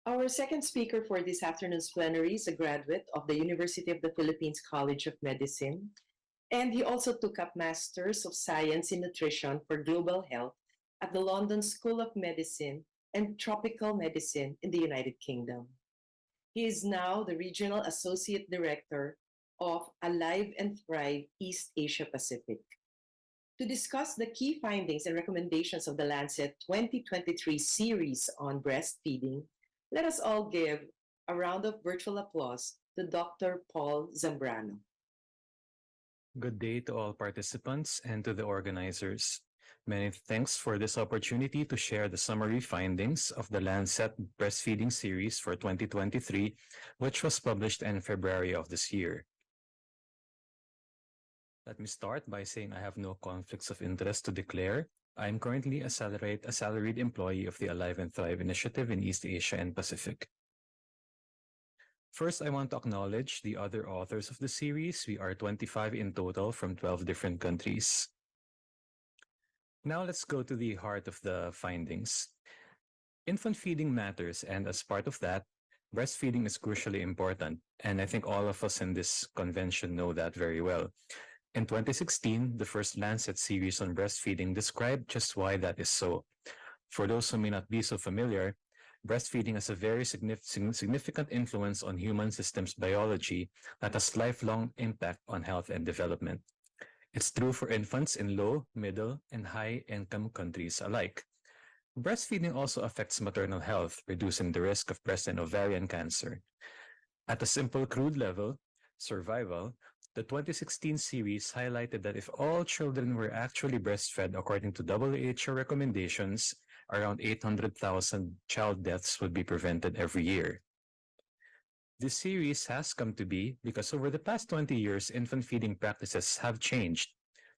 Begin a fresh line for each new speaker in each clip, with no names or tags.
Our second speaker for this afternoon's plenary is a graduate of the University of the Philippines College of Medicine, and he also took up Masters of Science in Nutrition for Global Health at the London School of Medicine and Tropical Medicine in the United Kingdom. He is now the Regional Associate Director of Alive and Thrive East Asia Pacific. To discuss the key findings and recommendations of the Lancet 2023 series on breastfeeding, let us all give a round of virtual applause to Dr. Paul Zambrano.
Good day to all participants and to the organizers. Many thanks for this opportunity to share the summary findings of the Lancet Breastfeeding Series for 2023, which was published in February of this year. Let me start by saying I have no conflicts of interest to declare. I am currently a salaried employee of the Alive and Thrive initiative in East Asia and Pacific. First, I want to acknowledge the other authors of the series. We are 25 in total from 12 different countries. Now let's go to the heart of the findings. Infant feeding matters, and as part of that, breastfeeding is crucially important. And I think all of us in this convention know that very well. In 2016, the first Lancet series on breastfeeding described just why that is so. For those who may not be so familiar, breastfeeding has a very significant influence on human systems biology that has lifelong impact on health and development. It's true for infants in low, middle, and high-income countries alike. Breastfeeding also affects maternal health, reducing the risk of breast and ovarian cancer. At a simple, crude level, survival, the 2016 series highlighted that if all children were actually breastfed according to WHO recommendations, around 800,000 child deaths would be prevented every year. This series has come to be because over the past 20 years, infant feeding practices have changed.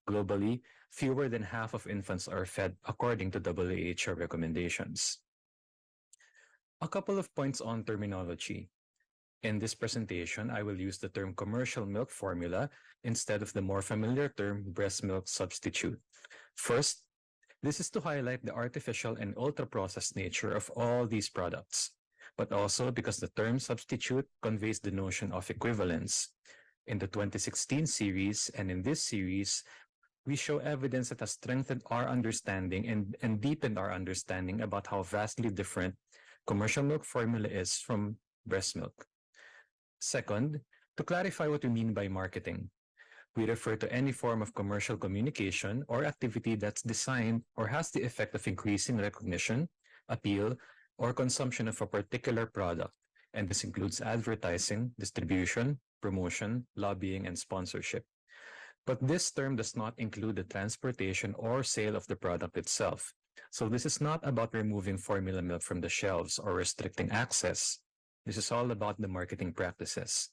Globally, fewer than half of infants are fed according to WHO recommendations. A couple of points on terminology. In this presentation, I will use the term commercial milk formula instead of the more familiar term breast milk substitute. First, this is to highlight the artificial and ultra-processed nature of all these products, but also because the term substitute conveys the notion of equivalence. In the 2016 series and in this series, we show evidence that has strengthened our understanding and deepened our understanding about how vastly different commercial milk formula is from breast milk. Second, to clarify what we mean by marketing, we refer to any form of commercial communication or activity that's designed or has the effect of increasing recognition, appeal, or consumption of a particular product, and this includes advertising, distribution, promotion, lobbying, and sponsorship. But this term does not include the transportation or sale of the product itself. So this is not about removing formula milk from the shelves or restricting access. This is all about the marketing practices.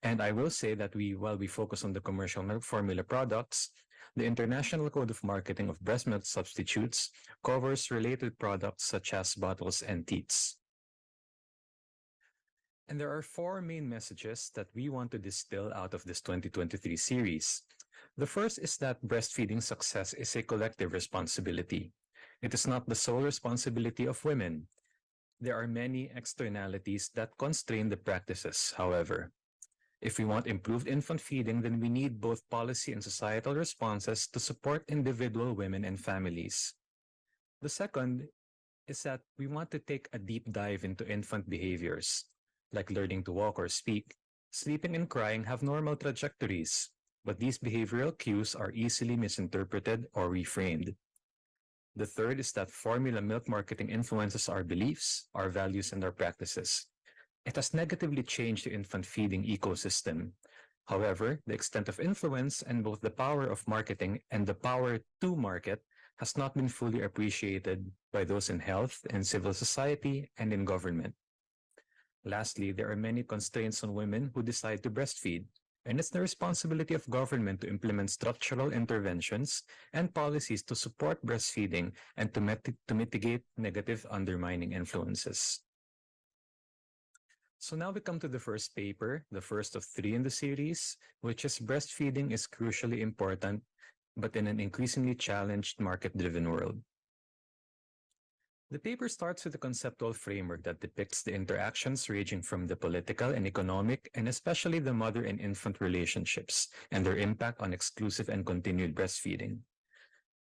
And I will say that while we focus on the commercial milk formula products, the International Code of Marketing of Breast Milk Substitutes covers related products such as bottles and teats. And there are four main messages that we want to distill out of this 2023 series. The first is that breastfeeding success is a collective responsibility. It is not the sole responsibility of women. There are many externalities that constrain the practices, however. If we want improved infant feeding, then we need both policy and societal responses to support individual women and families. The second is that we want to take a deep dive into infant behaviors, like learning to walk or speak. Sleeping and crying have normal trajectories, but these behavioral cues are easily misinterpreted or reframed. The third is that formula milk marketing influences our beliefs, our values, and our practices. It has negatively changed the infant feeding ecosystem. However, the extent of influence and both the power of marketing and the power to market has not been fully appreciated by those in health, in civil society, and in government. Lastly, there are many constraints on women who decide to breastfeed, and it's the responsibility of government to implement structural interventions and policies to support breastfeeding and to mitigate negative undermining influences. So now we come to the first paper, the first of three in the series, which is breastfeeding is crucially important, but in an increasingly challenged market-driven world. The paper starts with a conceptual framework that depicts the interactions ranging from the political and economic, and especially the mother and infant relationships, and their impact on exclusive and continued breastfeeding.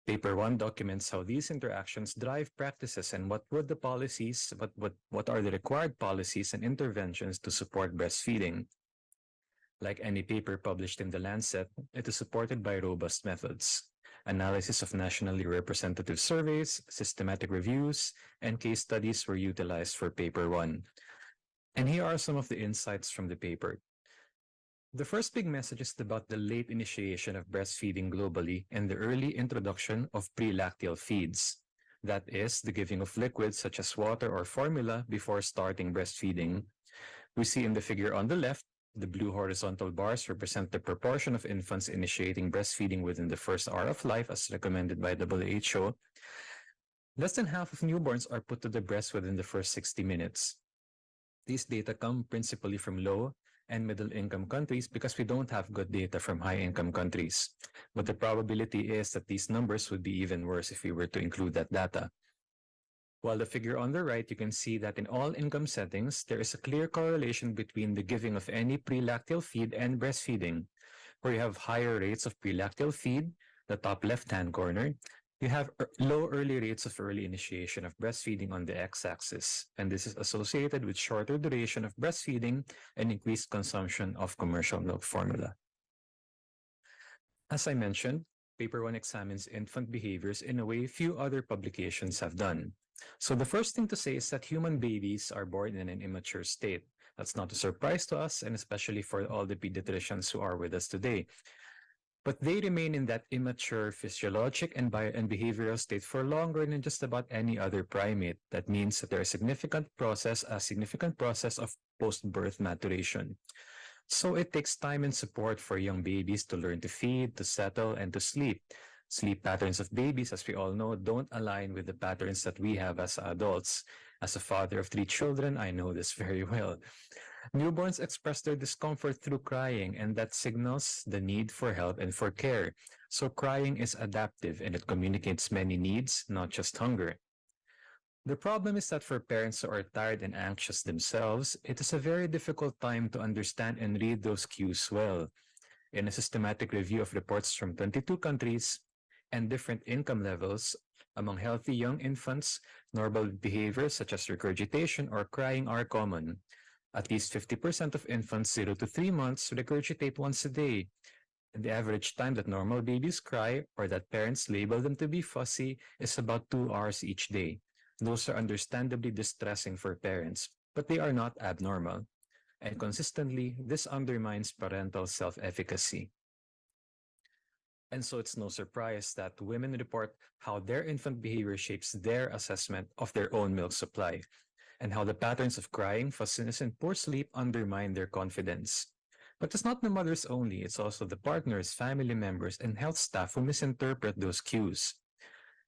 Paper 1 documents how these interactions drive practices and what are the required policies and interventions to support breastfeeding. Like any paper published in the Lancet, it is supported by robust methods. Analysis of nationally representative surveys, systematic reviews, and case studies were utilized for paper 1. And here are some of the insights from the paper. The first big message is about the late initiation of breastfeeding globally and the early introduction of pre-lacteal feeds. That is, the giving of liquids such as water or formula before starting breastfeeding. We see in the figure on the left, the blue horizontal bars represent the proportion of infants initiating breastfeeding within the first hour of life as recommended by WHO. Less than half of newborns are put to the breast within the first 60 minutes. These data come principally from low and middle-income countries because we don't have good data from high-income countries. But the probability is that these numbers would be even worse if we were to include that data. While the figure on the right, you can see that in all income settings, there is a clear correlation between the giving of any pre-lacteal feed and breastfeeding. Where you have higher rates of pre-lacteal feed, the top left-hand corner, you have low early rates of early initiation of breastfeeding on the x-axis, and this is associated with shorter duration of breastfeeding and increased consumption of commercial milk formula. As I mentioned, paper 1 examines infant behaviors in a way few other publications have done. So the first thing to say is that human babies are born in an immature state. That's not a surprise to us, and especially for all the pediatricians who are with us today. But they remain in that immature physiologic and behavioral state for longer than just about any other primate. That means that there is a significant process of post-birth maturation. So it takes time and support for young babies to learn to feed, to settle, and to sleep. Sleep patterns of babies, as we all know, don't align with the patterns that we have as adults. As a father of 3 children, I know this very well. Newborns express their discomfort through crying, and that signals the need for help and for care. So crying is adaptive, and it communicates many needs, not just hunger. The problem is that for parents who are tired and anxious themselves, it is a very difficult time to understand and read those cues well. In a systematic review of reports from 22 countries and different income levels, among healthy young infants, normal behaviors such as regurgitation or crying are common. At least 50% of infants 0 to 3 months regurgitate once a day. And the average time that normal babies cry or that parents label them to be fussy is about 2 hours each day. Those are understandably distressing for parents, but they are not abnormal. And consistently, this undermines parental self-efficacy. And so it's no surprise that women report how their infant behavior shapes their assessment of their own milk supply, and how the patterns of crying, fussiness, and poor sleep undermine their confidence. But it's not the mothers only, it's also the partners, family members, and health staff who misinterpret those cues.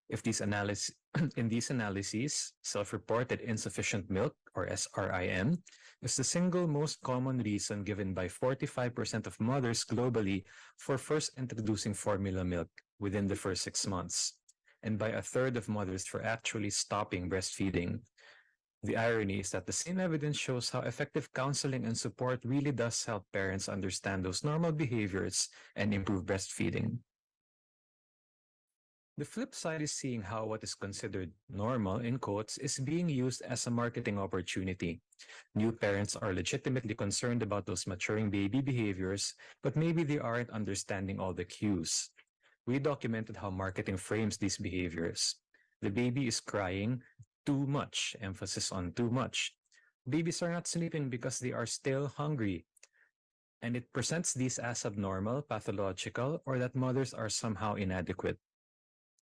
In these analyses, self-reported insufficient milk, or SRIM, is the single most common reason given by 45% of mothers globally for first introducing formula milk within the first 6 months, and by a third of mothers for actually stopping breastfeeding. The irony is that the same evidence shows how effective counseling and support really does help parents understand those normal behaviors and improve breastfeeding. The flip side is seeing how what is considered normal, in quotes, is being used as a marketing opportunity. New parents are legitimately concerned about those maturing baby behaviors, but maybe they aren't understanding all the cues. We documented how marketing frames these behaviors. The baby is crying too much, emphasis on too much. Babies are not sleeping because they are still hungry. And it presents these as abnormal, pathological, or that mothers are somehow inadequate.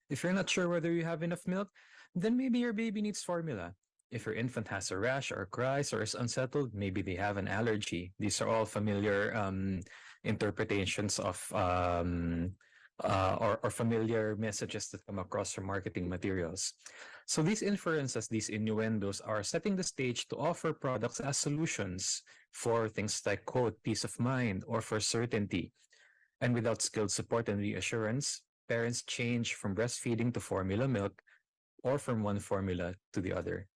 If you're not sure whether you have enough milk, then maybe your baby needs formula. If your infant has a rash or cries or is unsettled, maybe they have an allergy. These are all familiar interpretations of or familiar messages that come across from marketing materials. So these inferences, these innuendos are setting the stage to offer products as solutions for things like, quote, peace of mind or for certainty. And without skilled support and reassurance, parents change from breastfeeding to formula milk or from one formula to the other.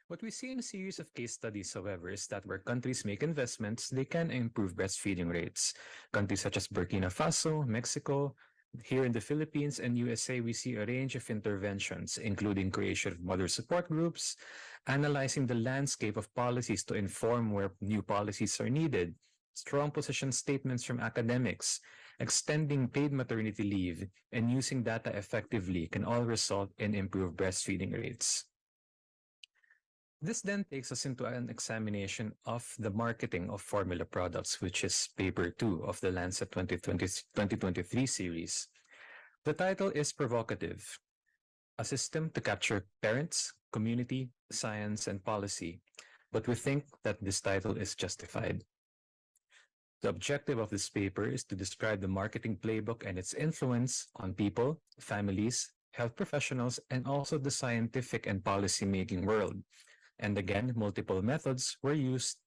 What we see in a series of case studies, however, is that where countries make investments, they can improve breastfeeding rates. Countries such as Burkina Faso, Mexico, here in the Philippines and USA, we see a range of interventions, including creation of mother support groups, analyzing the landscape of policies to inform where new policies are needed, strong position statements from academics, extending paid maternity leave, and using data effectively can all result in improved breastfeeding rates. This then takes us into an examination of the marketing of formula products, which is paper 2 of the Lancet 2023 series. The title is provocative, a system to capture parents, community, science, and policy, but we think that this title is justified. The objective of this paper is to describe the marketing playbook and its influence on people, families, health professionals, and also the scientific and policy-making world. And again, multiple methods were used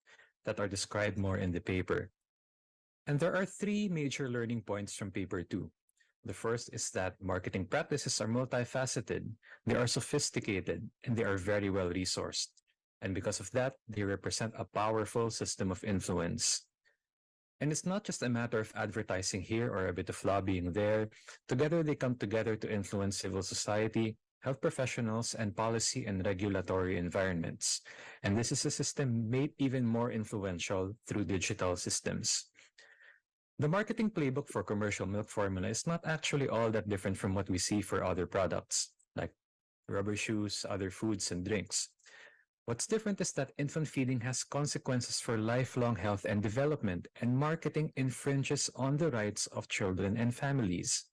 that are described more in the paper. And there are 3 major learning points from paper 2. The first is that marketing practices are multifaceted, they are sophisticated, and they are very well resourced. And because of that, they represent a powerful system of influence. And it's not just a matter of advertising here or a bit of lobbying there. Together, they come together to influence civil society, health professionals, and policy and regulatory environments. And this is a system made even more influential through digital systems. The marketing playbook for commercial milk formula is not actually all that different from what we see for other products, like rubber shoes, other foods, and drinks. What's different is that infant feeding has consequences for lifelong health and development, and marketing infringes on the rights of children and families.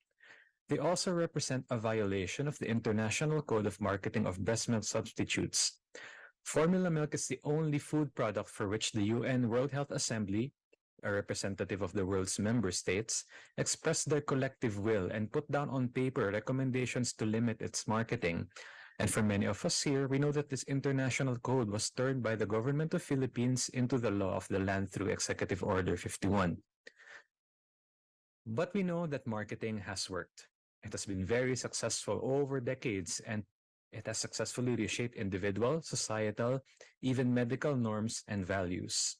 They also represent a violation of the International Code of Marketing of Breast Milk Substitutes. Formula milk is the only food product for which the UN World Health Assembly, a representative of the world's member states, expressed their collective will and put down on paper recommendations to limit its marketing. And for many of us here, we know that this international code was turned by the government of Philippines into the law of the land through Executive Order 51. But we know that marketing has worked. It has been very successful over decades, and it has successfully reshaped individual, societal, even medical norms and values.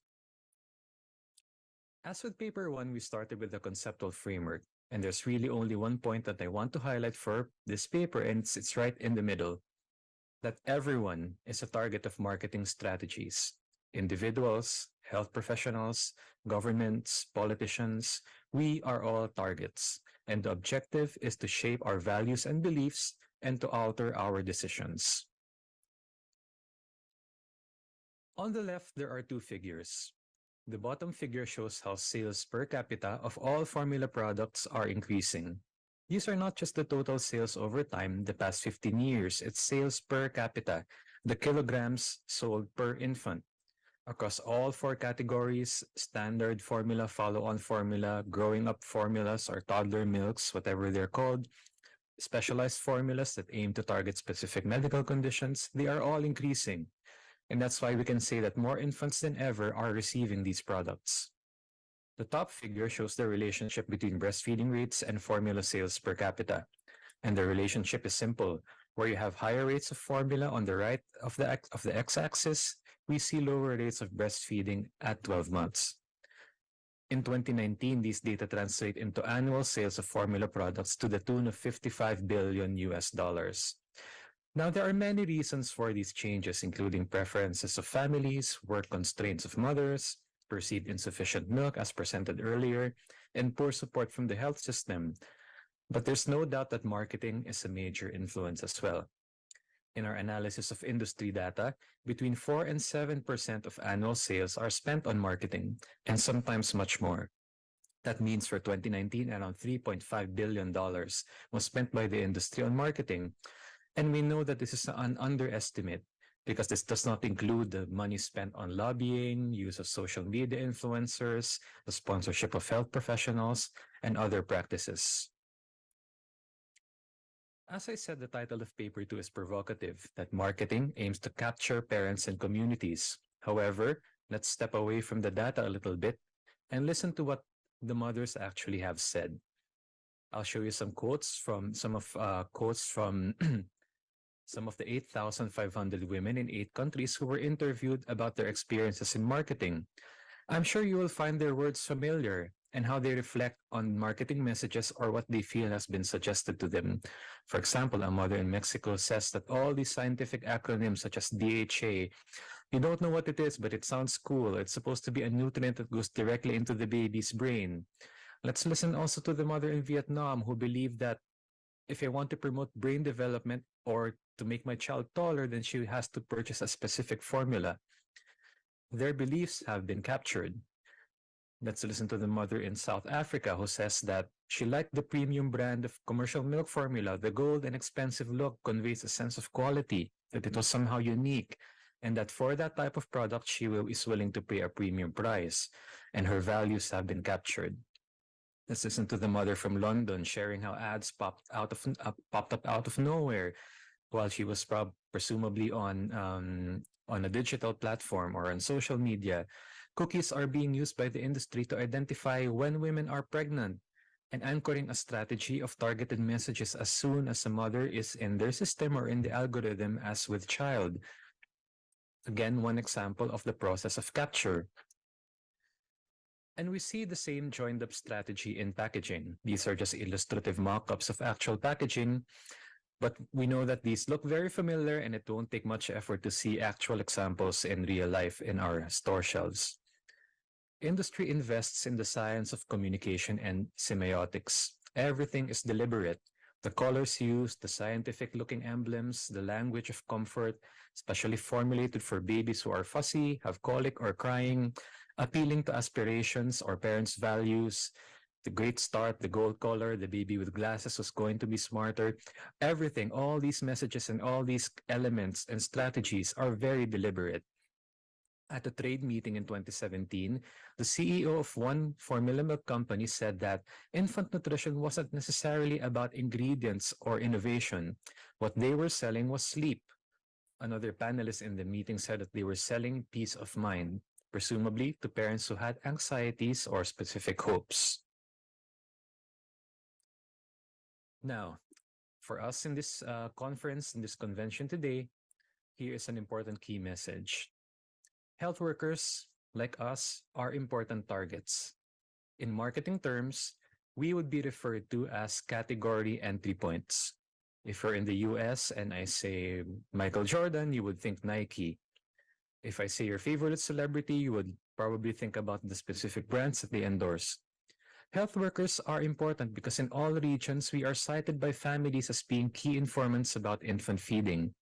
As with paper 1, we started with the conceptual framework, and there's really only one point that I want to highlight for this paper, and it's right in the middle, that everyone is a target of marketing strategies. Individuals, health professionals, governments, politicians, we are all targets, and the objective is to shape our values and beliefs and to alter our decisions. On the left, there are 2 figures. The bottom figure shows how sales per capita of all formula products are increasing. These are not just the total sales over time, the past 15 years, it's sales per capita, the kilograms sold per infant. Across all 4 categories, standard formula, follow-on formula, growing up formulas or toddler milks, whatever they're called, specialized formulas that aim to target specific medical conditions, they are all increasing. And that's why we can say that more infants than ever are receiving these products. The top figure shows the relationship between breastfeeding rates and formula sales per capita. And the relationship is simple. Where you have higher rates of formula on the right of the x-axis, we see lower rates of breastfeeding at 12 months. In 2019, these data translate into annual sales of formula products to the tune of $55 billion. Now, there are many reasons for these changes, including preferences of families, work constraints of mothers, perceived insufficient milk as presented earlier, and poor support from the health system. But there's no doubt that marketing is a major influence as well. In our analysis of industry data, between 4 and 7% of annual sales are spent on marketing, and sometimes much more. That means for 2019, around $3.5 billion was spent by the industry on marketing. And we know that this is an underestimate because this does not include the money spent on lobbying, use of social media influencers, the sponsorship of health professionals, and other practices. As I said, the title of paper 2 is provocative, that marketing aims to capture parents and communities. However, let's step away from the data a little bit and listen to what the mothers actually have said. I'll show you some quotes from some of the 8,500 women in 8 countries who were interviewed about their experiences in marketing. I'm sure you will find their words familiar and how they reflect on marketing messages or what they feel has been suggested to them. For example, a mother in Mexico says that all these scientific acronyms such as DHA, you don't know what it is, but it sounds cool. It's supposed to be a nutrient that goes directly into the baby's brain. Let's listen also to the mother in Vietnam who believed that if I want to promote brain development or to make my child taller, then she has to purchase a specific formula. Their beliefs have been captured. Let's listen to the mother in South Africa who says that she liked the premium brand of commercial milk formula. The gold and expensive look conveys a sense of quality, that it was somehow unique, and that for that type of product, is willing to pay a premium price, and her values have been captured. Let's listen to the mother from London sharing how ads popped up out of nowhere while she was presumably on a digital platform or on social media. Cookies are being used by the industry to identify when women are pregnant and anchoring a strategy of targeted messages as soon as a mother is in their system or in the algorithm as with child. Again, one example of the process of capture. And we see the same joined-up strategy in packaging. These are just illustrative mock-ups of actual packaging, but we know that these look very familiar and it won't take much effort to see actual examples in real life in our store shelves. Industry invests in the science of communication and semiotics. Everything is deliberate. The colors used, the scientific-looking emblems, the language of comfort, specially formulated for babies who are fussy, have colic or crying, appealing to aspirations or parents' values, the great start, the gold color, the baby with glasses was going to be smarter. Everything, all these messages and all these elements and strategies are very deliberate. At a trade meeting in 2017, the CEO of one formula milk company said that infant nutrition wasn't necessarily about ingredients or innovation. What they were selling was sleep. Another panelist in the meeting said that they were selling peace of mind, presumably to parents who had anxieties or specific hopes. Now, for us in this conference, in this convention today, here is an important key message. Health workers, like us, are important targets. In marketing terms, we would be referred to as category entry points. If you're in the US and I say Michael Jordan, you would think Nike. If I say your favorite celebrity, you would probably think about the specific brands that they endorse. Health workers are important because in all regions, we are cited by families as being key informants about infant feeding.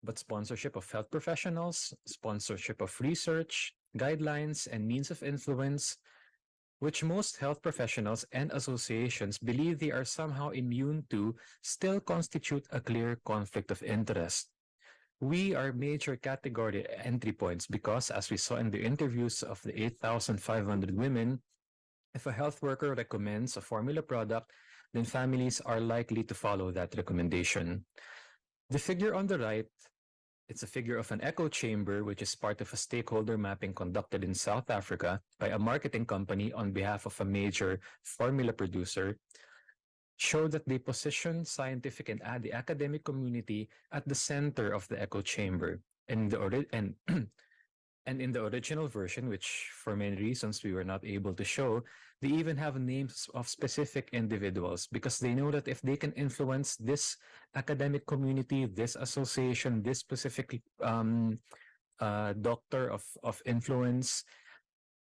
But sponsorship of health professionals, sponsorship of research, guidelines, and means of influence, which most health professionals and associations believe they are somehow immune to, still constitute a clear conflict of interest. We are major category entry points because, as we saw in the interviews of the 8,500 women, if a health worker recommends a formula product, then families are likely to follow that recommendation. The figure on the right, it's a figure of an echo chamber, which is part of a stakeholder mapping conducted in South Africa by a marketing company on behalf of a major formula producer, show that they position scientific and the academic community at the center of the echo chamber. And in the original version, which for many reasons we were not able to show, they even have names of specific individuals because they know that if they can influence this academic community, this association, this specific doctor of influence,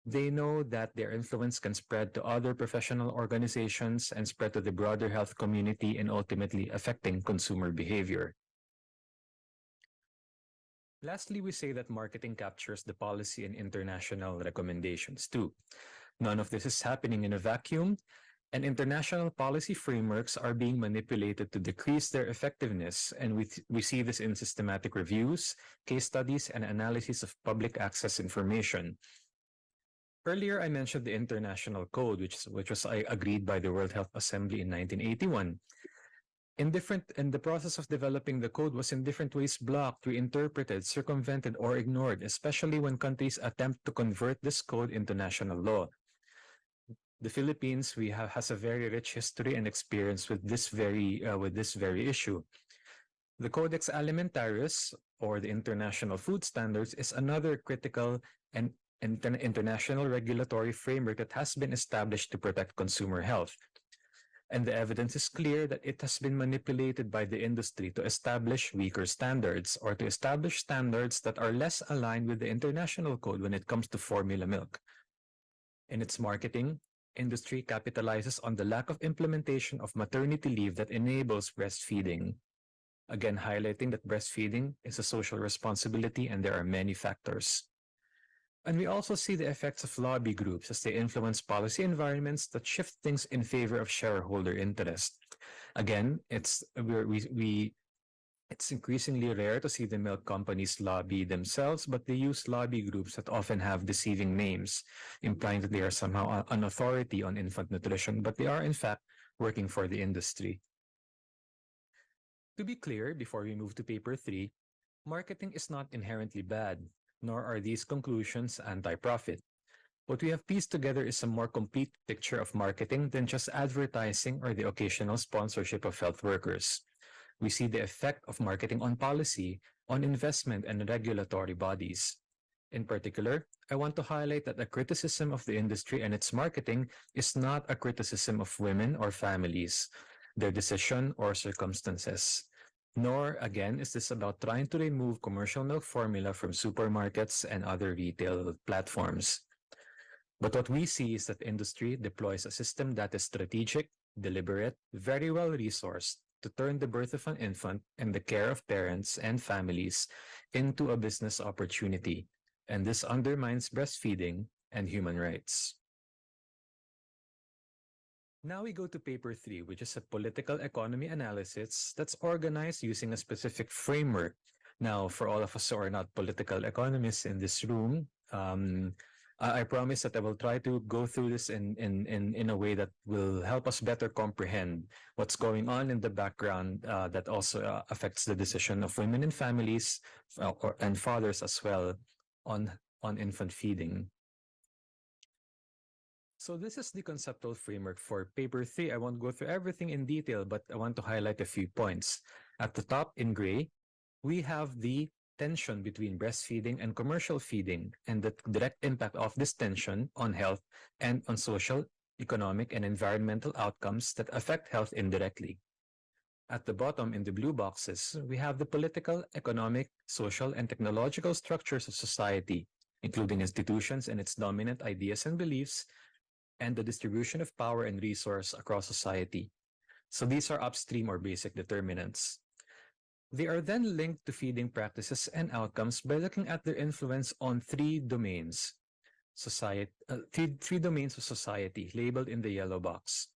they know that their influence can spread to other professional organizations and spread to the broader health community and ultimately affecting consumer behavior. Lastly, we say that marketing captures the policy and international recommendations too. None of this is happening in a vacuum, and international policy frameworks are being manipulated to decrease their effectiveness, and we see this in systematic reviews, case studies, and analysis of public access information. Earlier, I mentioned the International Code, which was agreed by the World Health Assembly in 1981. In the process of developing the code was in different ways blocked, reinterpreted, circumvented, or ignored, especially when countries attempt to convert this code into national law. The Philippines has a very rich history and experience with this very issue. The Codex Alimentarius, or the International Food Standards, is another critical and international regulatory framework that has been established to protect consumer health. And the evidence is clear that it has been manipulated by the industry to establish weaker standards, or to establish standards that are less aligned with the international code when it comes to formula milk. In its marketing, industry capitalizes on the lack of implementation of maternity leave that enables breastfeeding, again highlighting that breastfeeding is a social responsibility and there are many factors. And we also see the effects of lobby groups as they influence policy environments that shift things in favor of shareholder interest. Again, it's increasingly rare to see the milk companies lobby themselves, but they use lobby groups that often have deceiving names, implying that they are somehow an authority on infant nutrition, but they are in fact working for the industry. To be clear, before we move to paper 3, marketing is not inherently bad, nor are these conclusions anti-profit. What we have pieced together is a more complete picture of marketing than just advertising or the occasional sponsorship of health workers. We see the effect of marketing on policy, on investment, and regulatory bodies. In particular, I want to highlight that a criticism of the industry and its marketing is not a criticism of women or families, their decision or circumstances. Nor, again, is this about trying to remove commercial milk formula from supermarkets and other retail platforms. But what we see is that industry deploys a system that is strategic, deliberate, very well resourced to turn the birth of an infant and the care of parents and families into a business opportunity, and this undermines breastfeeding and human rights. Now we go to paper 3, which is a political economy analysis that's organized using a specific framework. Now, for all of us who are not political economists in this room, I promise that I will try to go through this in a way that will help us better comprehend what's going on in the background that also affects the decision of women and families and fathers as well on infant feeding. So this is the conceptual framework for paper 3. I won't go through everything in detail, but I want to highlight a few points. At the top in gray, we have the tension between breastfeeding and commercial feeding and the direct impact of this tension on health and on social, economic, and environmental outcomes that affect health indirectly. At the bottom in the blue boxes, we have the political, economic, social, and technological structures of society, including institutions and its dominant ideas and beliefs, and the distribution of power and resource across society. So these are upstream or basic determinants. They are then linked to feeding practices and outcomes by looking at their influence on three domains of society labeled in the yellow box.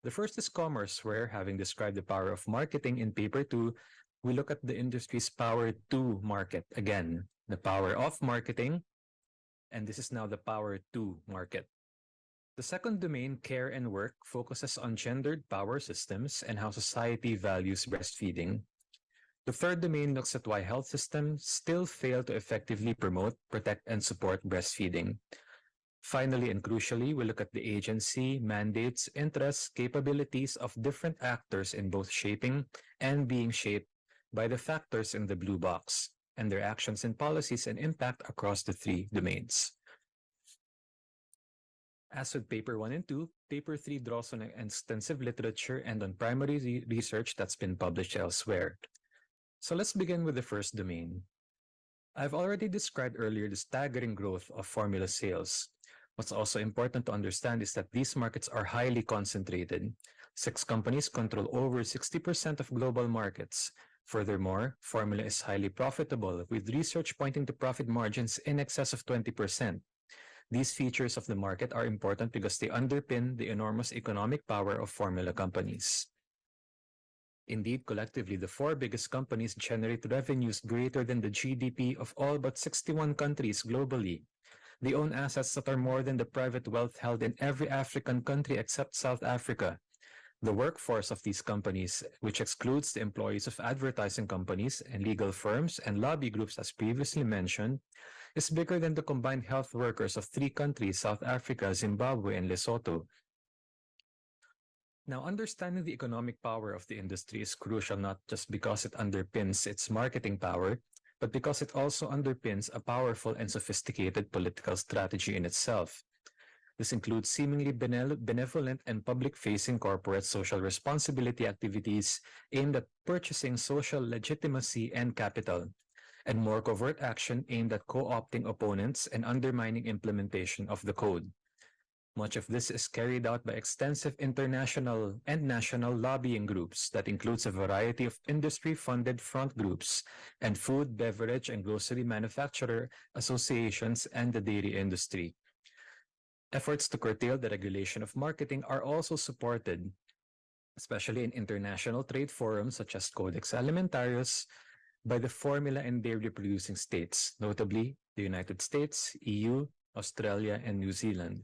The first is commerce, where, having described the power of marketing in paper 2, we look at the industry's power to market. Again, the power of marketing, and this is now the power to market. The second domain, care and work, focuses on gendered power systems and how society values breastfeeding. The third domain looks at why health systems still fail to effectively promote, protect, and support breastfeeding. Finally and crucially, we look at the agency, mandates, interests, capabilities of different actors in both shaping and being shaped by the factors in the blue box, and their actions and policies and impact across the three domains. As with paper 1 and 2, paper 3 draws on extensive literature and on primary research that's been published elsewhere. So let's begin with the first domain. I've already described earlier the staggering growth of formula sales. What's also important to understand is that these markets are highly concentrated. 6 companies control over 60% of global markets. Furthermore, formula is highly profitable, with research pointing to profit margins in excess of 20%. These features of the market are important because they underpin the enormous economic power of formula companies. Indeed, collectively, the 4 biggest companies generate revenues greater than the GDP of all but 61 countries globally. They own assets that are more than the private wealth held in every African country except South Africa. The workforce of these companies, which excludes the employees of advertising companies and legal firms and lobby groups as previously mentioned, is bigger than the combined health workers of 3 countries, South Africa, Zimbabwe, and Lesotho, Now, understanding the economic power of the industry is crucial not just because it underpins its marketing power, but because it also underpins a powerful and sophisticated political strategy in itself. This includes seemingly benevolent and public-facing corporate social responsibility activities aimed at purchasing social legitimacy and capital, and more covert action aimed at co-opting opponents and undermining implementation of the code. Much of this is carried out by extensive international and national lobbying groups that includes a variety of industry-funded front groups and food, beverage, and grocery manufacturer associations and the dairy industry. Efforts to curtail the regulation of marketing are also supported, especially in international trade forums such as Codex Alimentarius, by the formula and dairy producing states, notably the United States, EU, Australia, and New Zealand.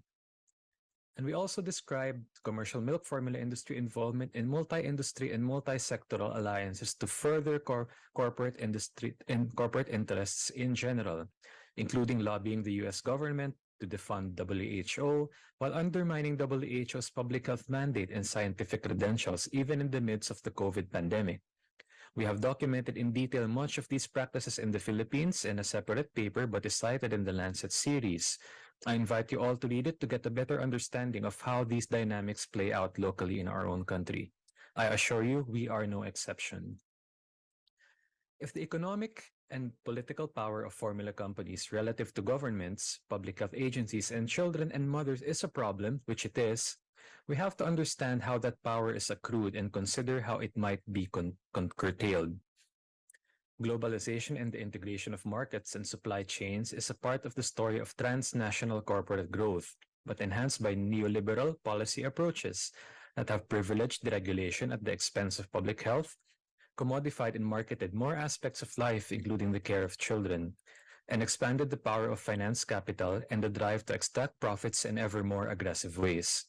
And we also described commercial milk formula industry involvement in multi-industry and multi-sectoral alliances to further corporate industry and corporate interests in general, including lobbying the US government to defund WHO while undermining WHO's public health mandate and scientific credentials even in the midst of the COVID pandemic. We have documented in detail much of these practices in the Philippines in a separate paper but is cited in the Lancet series. I invite you all to read it to get a better understanding of how these dynamics play out locally in our own country. I assure you, we are no exception. If the economic and political power of formula companies relative to governments, public health agencies, and children and mothers is a problem, which it is, we have to understand how that power is accrued and consider how it might be curtailed. Globalization and the integration of markets and supply chains is a part of the story of transnational corporate growth, but enhanced by neoliberal policy approaches that have privileged deregulation at the expense of public health, commodified and marketed more aspects of life, including the care of children, and expanded the power of finance capital and the drive to extract profits in ever more aggressive ways.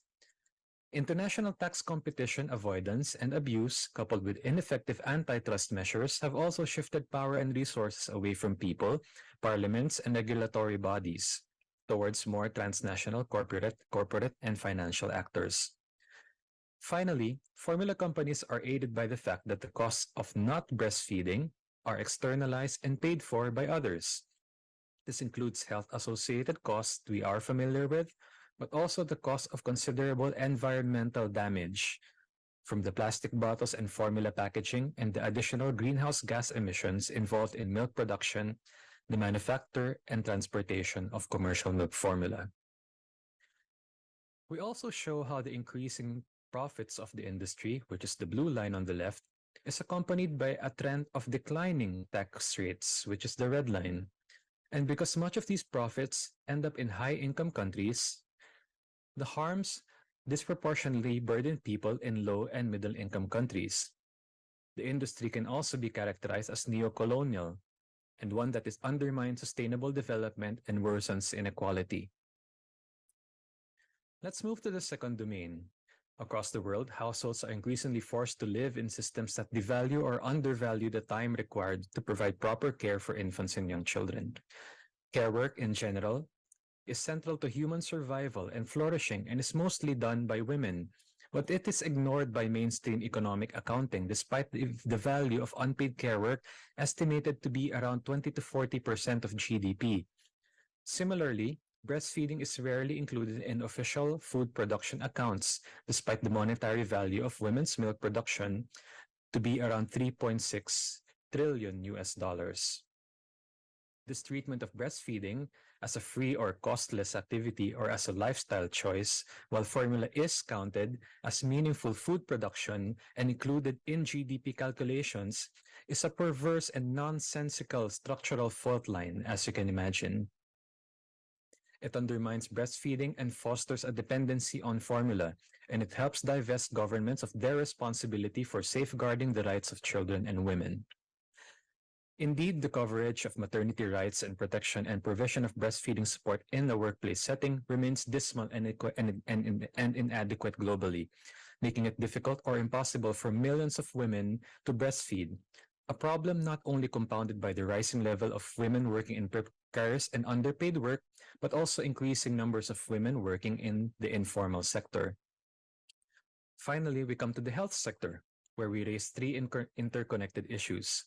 International tax competition avoidance and abuse, coupled with ineffective antitrust measures, have also shifted power and resources away from people, parliaments, and regulatory bodies towards more transnational corporate and financial actors. Finally, formula companies are aided by the fact that the costs of not breastfeeding are externalized and paid for by others. This includes health-associated costs we are familiar with, but also the cost of considerable environmental damage from the plastic bottles and formula packaging and the additional greenhouse gas emissions involved in milk production, the manufacture and transportation of commercial milk formula. We also show how the increasing profits of the industry, which is the blue line on the left, is accompanied by a trend of declining tax rates, which is the red line. And because much of these profits end up in high-income countries, the harms disproportionately burden people in low and middle-income countries. The industry can also be characterized as neo-colonial, and one that undermines sustainable development and worsens inequality. Let's move to the second domain. Across the world, households are increasingly forced to live in systems that devalue or undervalue the time required to provide proper care for infants and young children. Care work in general is central to human survival and flourishing and is mostly done by women, but it is ignored by mainstream economic accounting despite the value of unpaid care work estimated to be around 20 to 40% of GDP. Similarly, breastfeeding is rarely included in official food production accounts, despite the monetary value of women's milk production to be around 3.6 trillion US dollars. This treatment of breastfeeding as a free or costless activity or as a lifestyle choice, while formula is counted as meaningful food production and included in GDP calculations, is a perverse and nonsensical structural fault line, as you can imagine. It undermines breastfeeding and fosters a dependency on formula, and it helps divest governments of their responsibility for safeguarding the rights of children and women. Indeed, the coverage of maternity rights and protection and provision of breastfeeding support in the workplace setting remains dismal and inadequate globally, making it difficult or impossible for millions of women to breastfeed, a problem not only compounded by the rising level of women working in precarious and underpaid work, but also increasing numbers of women working in the informal sector. Finally, we come to the health sector, where we raise three interconnected issues.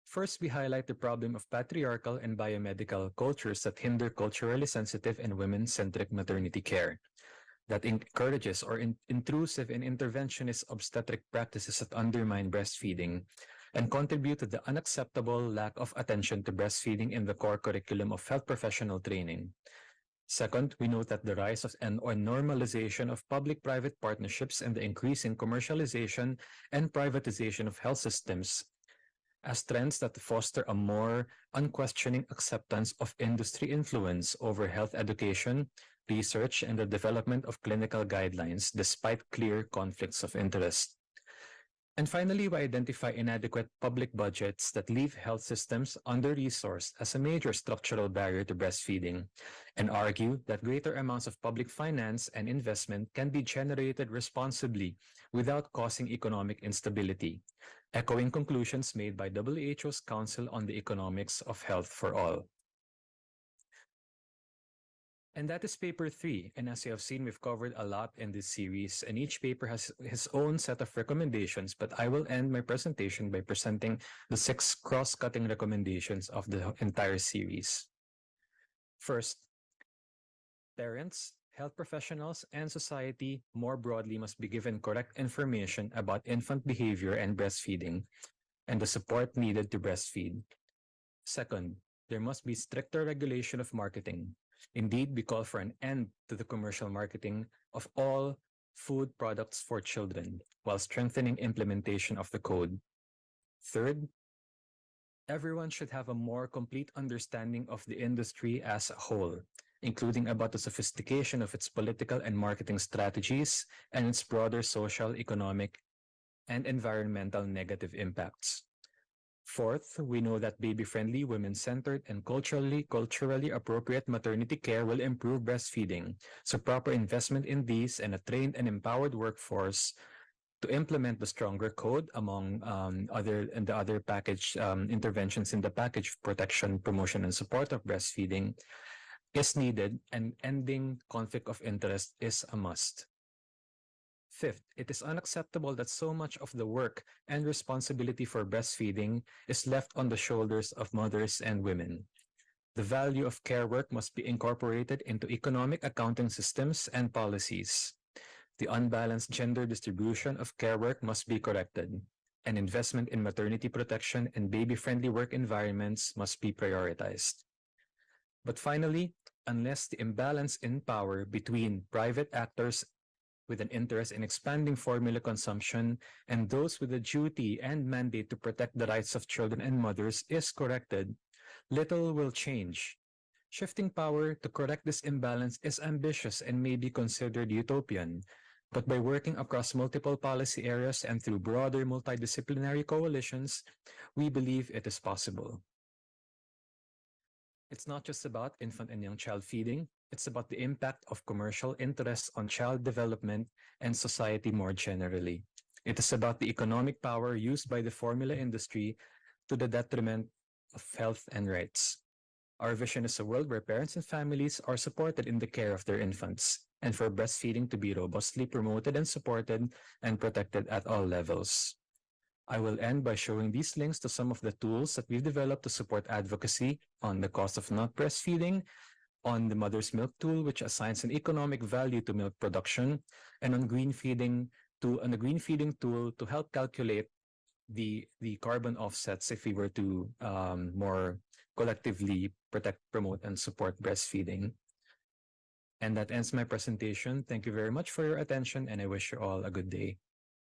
First, we highlight the problem of patriarchal and biomedical cultures that hinder culturally sensitive and women-centric maternity care, that encourages or intrusive and interventionist obstetric practices that undermine breastfeeding and contribute to the unacceptable lack of attention to breastfeeding in the core curriculum of health professional training. Second, we note that the rise of or normalization of public-private partnerships and the increasing commercialization and privatization of health systems as trends that foster a more unquestioning acceptance of industry influence over health education, research, and the development of clinical guidelines despite clear conflicts of interest. And finally, we identify inadequate public budgets that leave health systems under-resourced as a major structural barrier to breastfeeding, and argue that greater amounts of public finance and investment can be generated responsibly without causing economic instability, echoing conclusions made by WHO's Council on the Economics of Health for All. And that is paper 3. And as you have seen, we've covered a lot in this series, and each paper has his own set of recommendations, but I will end my presentation by presenting the 6 cross-cutting recommendations of the entire series. First, parents, health professionals, and society more broadly must be given correct information about infant behavior and breastfeeding, and the support needed to breastfeed. Second, there must be stricter regulation of marketing. Indeed, we call for an end to the commercial marketing of all food products for children, while strengthening implementation of the code. Third, everyone should have a more complete understanding of the industry as a whole, including about the sophistication of its political and marketing strategies and its broader social, economic, and environmental negative impacts. Fourth, we know that baby-friendly, women-centered, and culturally appropriate maternity care will improve breastfeeding, so proper investment in these and a trained and empowered workforce to implement the stronger code among the other package interventions in the package of protection, promotion, and support of breastfeeding is needed, and ending conflict of interest is a must. Fifth, it is unacceptable that so much of the work and responsibility for breastfeeding is left on the shoulders of mothers and women. The value of care work must be incorporated into economic accounting systems and policies. The unbalanced gender distribution of care work must be corrected, and investment in maternity protection and baby-friendly work environments must be prioritized. But finally, unless the imbalance in power between private actors with an interest in expanding formula consumption and those with a duty and mandate to protect the rights of children and mothers is corrected, little will change. Shifting power to correct this imbalance is ambitious and may be considered utopian, but by working across multiple policy areas and through broader multidisciplinary coalitions, we believe it is possible. It's not just about infant and young child feeding, it's about the impact of commercial interests on child development and society more generally. It is about the economic power used by the formula industry to the detriment of health and rights. Our vision is a world where parents and families are supported in the care of their infants, and for breastfeeding to be robustly promoted and supported and protected at all levels. I will end by showing these links to some of the tools that we've developed to support advocacy on the cost of not breastfeeding, on the mother's milk tool, which assigns an economic value to milk production, and on the green feeding tool to help calculate the carbon offsets if we were to more collectively protect, promote, and support breastfeeding. And that ends my presentation. Thank you very much for your attention, and I wish you all a good day.